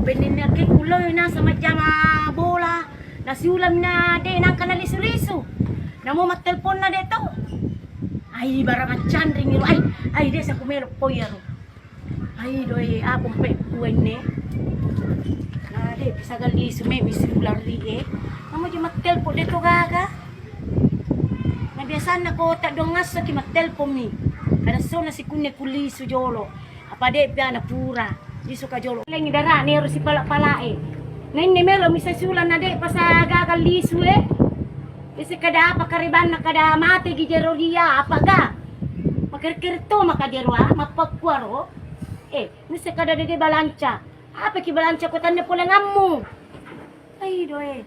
Beninaki uloy na sa madyang bola. Nasiulam na din ang kanaliso-liso. Namo magtelpon na dito. Ay, barangan tiyan ring iro. Ay, di sa kumero po yaro. Ay, doy, apong pekuwen ne. Nade, pisagal liso may misiular ri eh. Namo di magtelpon dito gaga. Nabiyasan na ko tadongas sa kimaktelpon mi. Kada so na si kunne kuliso jolo. Apade pia na pura. Diso ka jolo. Lengi dara nero si pala-palae. Ngayon ni Melo, may sasulan na di pa sa gagaliso eh. Kasi kada pakariban na kada mati gijeroria apaga. Makirkirto makadero ha, mapagkwaro. Nisa kada di balancha. Apa ki balancha ko tanda pula ngamu. Ay doy.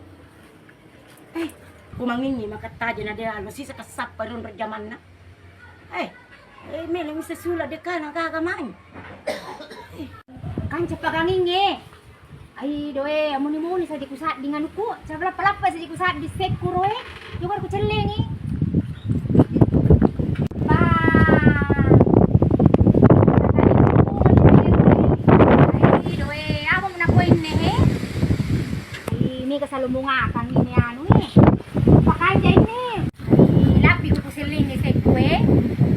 Kumangingi makataja na dia masih sa kasap pa ron rajaman na. Melo may sasulan di ka nagagamain. Kancha pagangingi. Ay doe amuni-muni sa di kusat dengan ku. Sabra palapa sa di kusat di sekuro eh. Juga ku celengi. Ba. Ay doe amo na ko inne eh. Ay ni kasalumunga kan ini anu eh. Pakanja ini. Ay lapi ku celengi sekko eh.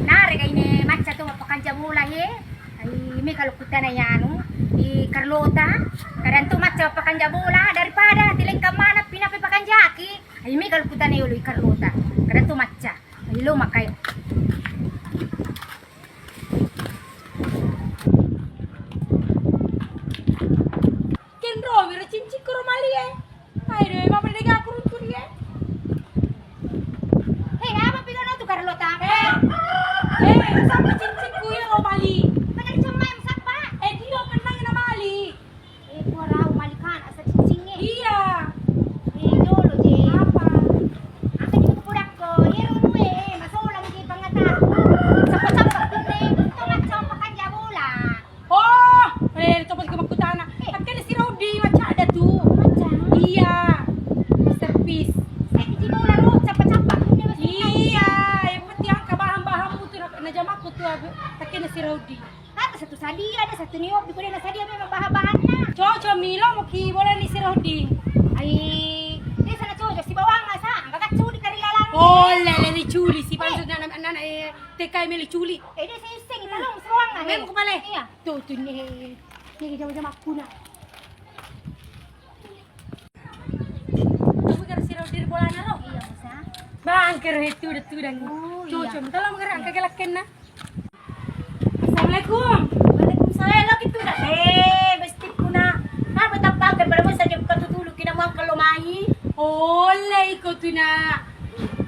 Nare kay ini matcha to pakanja mula eh. Ay mi kalukutan na anu. Di Carlota, kadang tu macam pakanja bola daripada tiling kamana pinapi pakanjaki. Ay mi kalukutan na yulo Carlota. Kadang tu macam, ay lo makay. Kendro, mira cincin ko romali eh. Ay deh, mama nega kurun kuri eh. Hey, apa pigano tu Carlota? Sama cincin ko yung romali. Satu sadia ada satu niop di kuda sadia memang bahan-bahan na. Coco Milo mo ki boleh ni si Rodi. Ay, di sana coco si bawang asa, angkat culi karilalang. Oh, lele ni culi si pansud na anak tekay meli culi. Di si sing talong si bawang na. Memo ko pala. Iya. Tu ni jam-jam aku na. Tuh si Rodi bola na lo. Iya, masa. Bang kero itu dan coco. Tolong menggerak kagelaken na. Assalamualaikum. Waalaikumsalam lagi tu dah. Mesti kuna. Apa tampakan pada masa jam katutulog kinamang kalumai. Oleh ko tu na.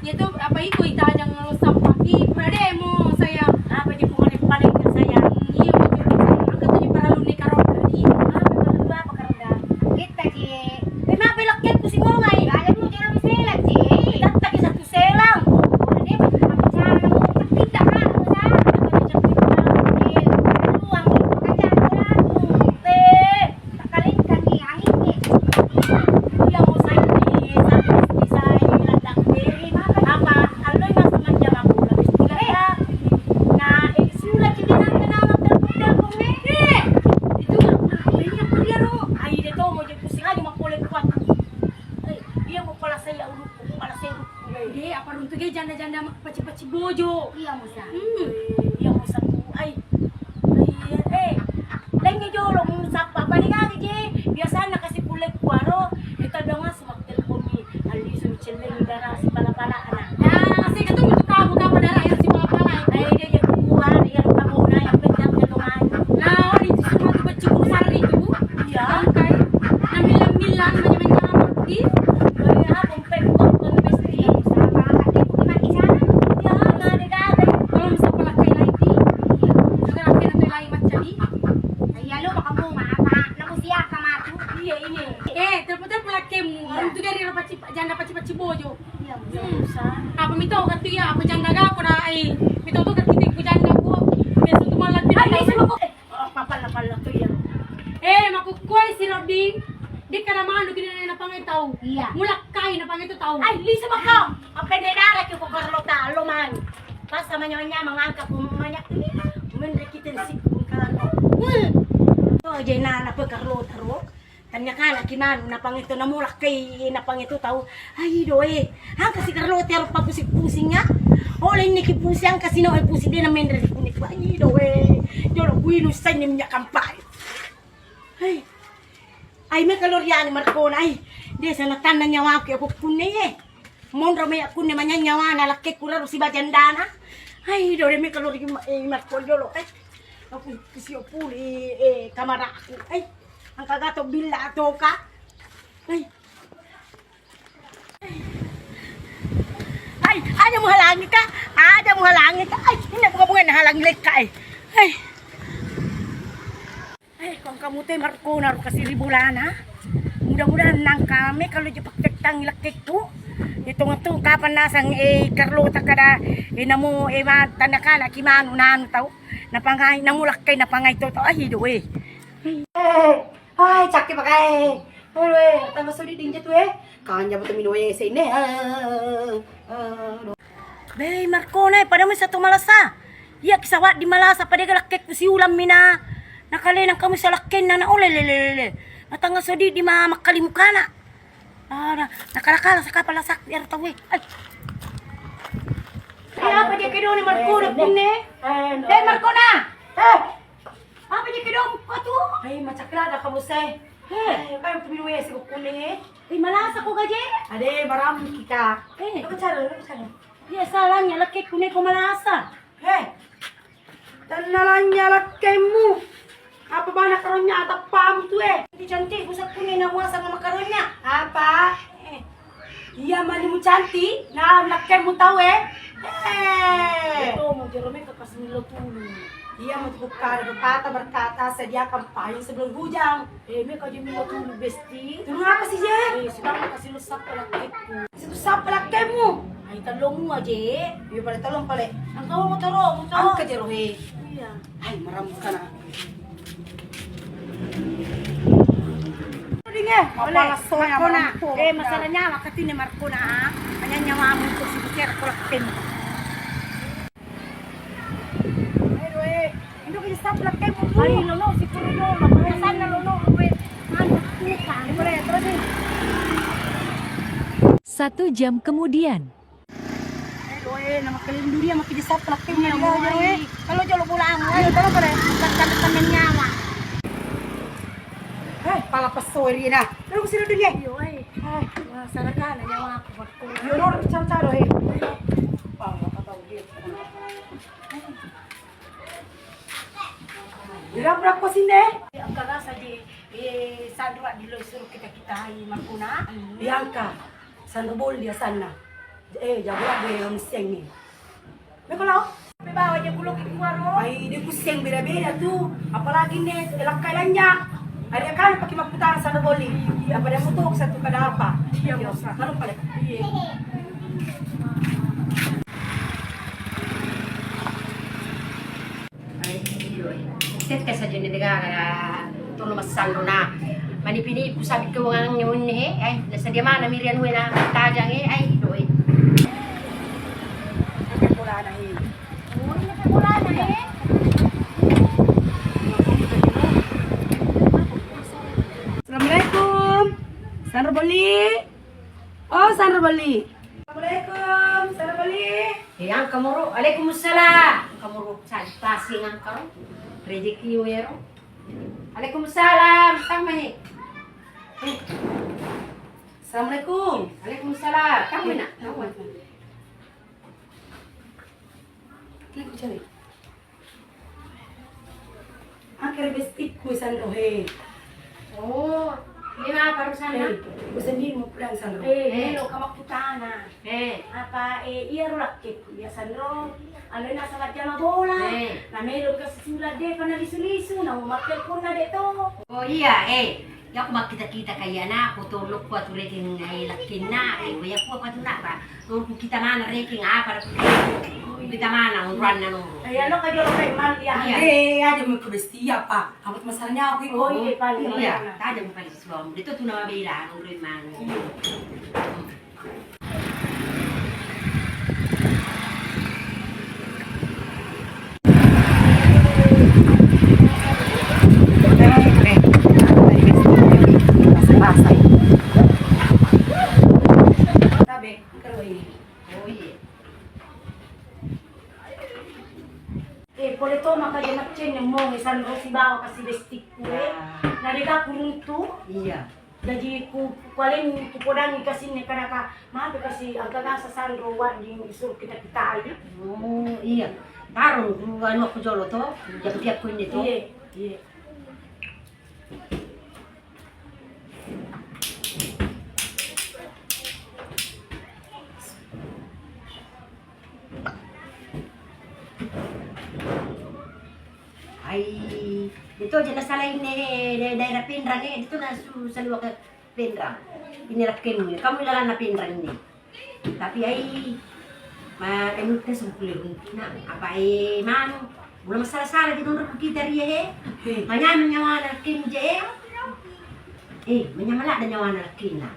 Ya tu apa iko itajang sampaki prademo saya. Apa di pungani paling saya. Iya betul. Angkat tadi para alumni karon kali. Apa karonda? Kita ji. Kenapa belaknya ku si ngongai? Ayo mo jero miselat ji. Tatak satu selang. Ade macam tidak kan. Janda-janda paci-paci bojo. Iya musa. Iya musa ku. Ay. Lengi jolo musa pa bani ngagi je. Biasa na kasi pulek kuaro. Ito daw nga sumaktelpon ni aliso cheleng dara si pala-pala ana. Kasi katong kamu ka dara ayo si pala-pala. Ay dia kuha dia kamu na yang pendang kelungan. Nah, di semua paci kusar itu. Iya. Kay namilang-milang macam mati. Ay ha pempek kon bestri. Janda paci-paci bojo. Iya, musa. Apa mito kat tu ya, apa janda ga ko na ay mito to kat kitik ko janda ko. Beso to malat din. Ay, sa ko. Papala to ya. Makukuy si Robin. Di ka naman gini na pangitaw. Iya. Mulakay na pangito taw. Ay, lisa makaw. Ang penedara ko Carlota luman. Pasa man nya mangangka ko manya. Umen rekitin si Carlota. To jay na pa Carlota ro. Kanya kana kinan napang ito namulak kay napang ito tao. Ay doe. Hang kasi Carlote aro pa pusing-pusing nga. Olay ni kipusang kasi no ay pusing din na menre kunit ba. Ay doe. Jolo kuino sa niya kampay. Ay may kaloryan Marcona ay. Di sa natanan niya wa ko kunni eh. Monra may ako ni manya nyawa na laki kuraro si bajandana. Ay doe may kaloryan Marcona jolo ay. Ako kasi puli kamera ako. Ay ang kagato bila ato ka. Ay, ada mo halangi ka. Ada mo halangi ka. Ay, hindi ko bunga na halanglit ka eh. Ay, kung kamuti Marcona ro kasi ribulana. Mudah-mudahan nang kami kalau di pagtektang ilakik ko. Ito nga to kapan nasang Carlota kada namo tanda ka na kimano nano taw. Napangay namulak kay napangay to ay do eh. Ay, sakit pakai. Hei, tambah sudi dinjet weh. Kanya betul minum weh sini. Bey, Marcona, pada mo sa tumalasa. Iya kisawat di malasa pada galakek si ulam mina. Nakalenang kami sa lakin na naulelelele. Natanga sudi di makalimukan na. Nakalakala sa kapalasak di artawe. Ay. Apa dia kedua ni Marcona punne? Hei Marcona. Apa dia kedua patu? Hei macaklada kamu say. Hei, kayo tuminuwi si kukuli. Malasa ko gaje. Ade, marami kita. Apa cara? Dia salahnya laki kune ko malasa. Tanalanya lakimu. Apa ba nakaronya atap pam tu Hindi cantik busat kune na muasa ng makaronya. Apa? Iya mani mo cantik. Na lakimu tahu Ito mo Jerome kakasmilo tulo. Iya magbuka berkata sediakan payung sebelum hujan. May kau mau tunggu besti. Tunggu apa sih je? Sedang kasih lusap pelakiku. Kasih lusap pelakimu. Ay talong mo aja. Iya pala talong pala. Ang kawo mo taro. Ang kajero he. Iya. Ay maram ka na. Dinge. Mapalas so na. Masalahnya wakati ni Marcona. Kanya nyawa mo ko si Buker ko lakin. Stop lang kayo mo. Ay, lolo, si Puro Makasan na lolo. Boleh, terus nih. 1 jam kemudian. Nama kelinduri yang makin disap pelaknya. Kalau jolo pulang, ayo tolong pada tekan nyawa. Pala pasori na. Lalu ke sini dunia. Yo, sarakan nyawa aku. Yo, lor caro Berapa sini? Ang karasa di sadwa di lo suruh kita Marcona. Bianca, sanubol dia sana. Jawa dia miseng ni. Kalau bawa dia bulog itu waro. Ay, dia pusing beda-beda tuh. Apalagi nih elak kailannya. Ada kan pakai maputar sanubol ni. Apa dia mutuk satu kada apa? Iya, kalau pala. Set ka sa dyan nila tulong masasalo na. Manipini po sabi ko nga ng yun ay nasa diyaman na mirian huwi na tajang ay doy. Nakapula na nakapula na Assalamualaikum. Sanrbali. Oh, Sanrbali. Assalamualaikum. Sanrbali. Yang kamuro. Waalaikumsalam. Kamuro. Saan pasing ang karo? Rezeki wero. Waalaikumsalam. Tama ni. Assalamualaikum. Waalaikumsalam. Tama na. Tawad. Kaya ko cari. Ang kerebestik ko isan ohe. Oh. Hindi na, parang sana. Gusto niyo mo pulang sa loob. Hello, kamakutana. Apa, iya rolakit. Biasan ro. Ano na sa ladya mabola. Na meron ka sa sulat de, panaliso-liso. Na umakil ko na dito. Oh iya, Yak makita-kita kaya na. Putulog ko at reking lakin na. Kaya ko pa ito na ba? Kung kita mana reking para kita mana, run na nung. Ay, ano kayo kay Malia? Ada mo kubestiya pa. Kamot masalnya ako. Oh, iya, pali. Iya, ada mo pali sa dito to na mabila ang rin man. kasi bestik ko eh. Nariga ko nito. Iya. Jadi ku kualin tukodan kasi ni kanaka mabe kasi ang kagasa Sandro wa di isur kita ay. Oh, iya. Tarong ano ako jolo to. Jaga ko ini to. Iya, iya. Ay, dito dyan sa lain daerah Pinrang dito na sa luwag ka Pinrang. Inirapkin mo kamu lang na Pinrang ni. Tapi ay, emot na sumpulir na. Apa ay, mano, wala masalah-salah di nunod kita riya Manyaman nyawa na kin je manyamala na nyawa na kin na.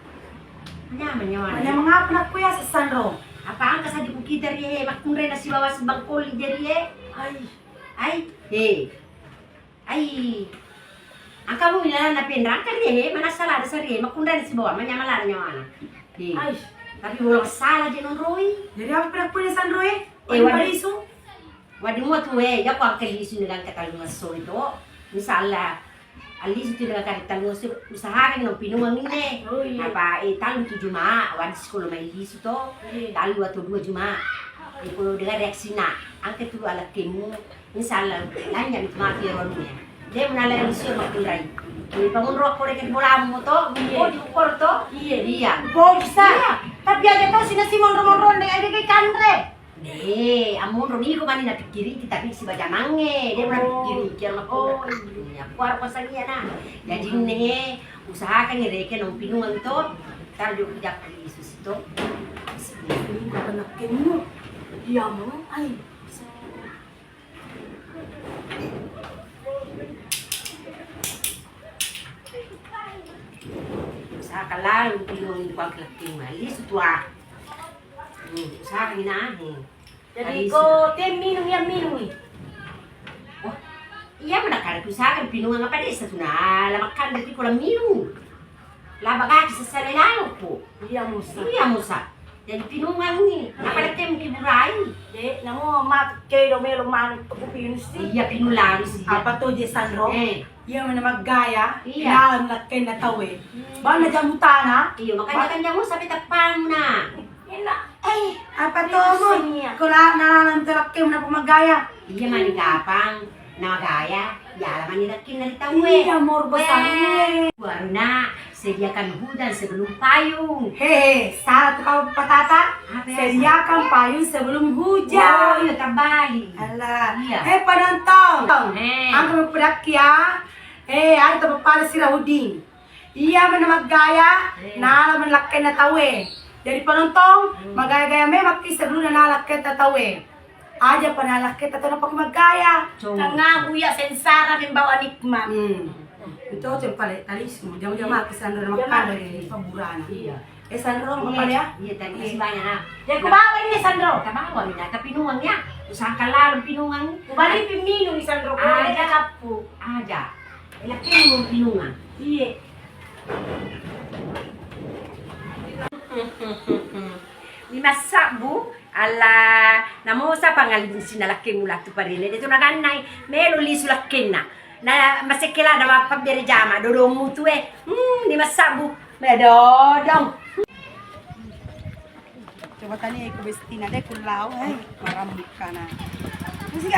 Manyaman nyawa na. Ano mga anak ko ya sa Sandro? Apa ang kasadi ko kita riya makunre na si bawas bangkol di riya Ay, ang kamu nila na Pinrang ka riya manasala sa riya makunre na si bawas manyamala na nyawa na. Ay, Tapi wala masalah di nun Roy. dari apa pernah punya Sandro eh? Wadi isu? wadi mo tu ya ko ang kalisu nilang katalungan so ito. Misala, alis itu nilang katalungan so usahakan ng pinuwang ini. Oh, iya. Apa talo tu juma, wadi sekolah may lisu to. Talo atau dua juma. Kalau dengan reaksi na, ang ketu alat kemu, misala, nanya itu mati ronnya. Dia menala lisu makulai. Pangunro ko rin bola mo to, mo di ukor to. Iya. Bolsa. Tapi ada tahu sina Simon Romon ada kay Kandre. Amon Roni ko man napikirin kita si bajamange. Dia pernah pikirin kira Oh, ya kuar ko sa niya na. Jadi ne usahakan ni reke nung pinungan to. Tar jo jak Yesus to. Ini anak kemu. Iya mo. Ay. Usahakan lang yung pinungan ko ang klaking malis tua. Usahakan na. Jadi ko tem minum ya minum eh. Iya menakar usahakan pinungan apa desa tu na lamakan dati ko lang minum. Labaga sa salilalo po. Iya mo sa. Iya musa. Jadi pinungan ni. Napadatem kiburay. De, namo mak kay do melo man kupin si. Iya pinulan siya. Apa to je Sandro? Iya man maggaya. Iya. Inalam na kay na tawe. Ba na jamutana? Iyo makanya mo sabi tapang na. Ina. Ay, apa to Ay, mo? siya. Kula nanalam talak kay na pumagaya. Iya manikapang na magaya. Yala manirakin na litaw Iya mor basang. Baru na, sediakan hudan sebelum payung. Hehe, saat kau patata, Apa ya? sediakan payung sebelum Oh, hujan. iya tabali. Alah, Iya. penonton, ang Eh. pedak ya, ada tempat pala si Rahudin. Iya menamagaya, na malaki na tawe. Jadi penonton, magaya-gaya may makti sebelum na nalaki na tawe. Aja panalaki na to na pagmagaya. So, Nga kuya sensara membawa nikmat. Ito yung pala, talis mo. Diyan mo makisandro na magkano rin, paburana. Iya. Sandro, makapala ya? Iya tadi masih banyak na. Jadi kubawa ini Sandro. Kabawa mina tapi pinungan niya. Usahakan lalong pinungan. Kubali pimino ni Sandro. Ada Ada kapu. Ada. Laki mo pinungan. Iya. Ni masak bu. Ala, namo sa pangalan sinalaki mula tu pa rin. Dito na ganay, melo li sulakin na. Na masikila na mapabiri jama, dodong mo tu ni masak bu. Medodong. Coba tanya ke Bestina deh kulau, marambut kana. Musik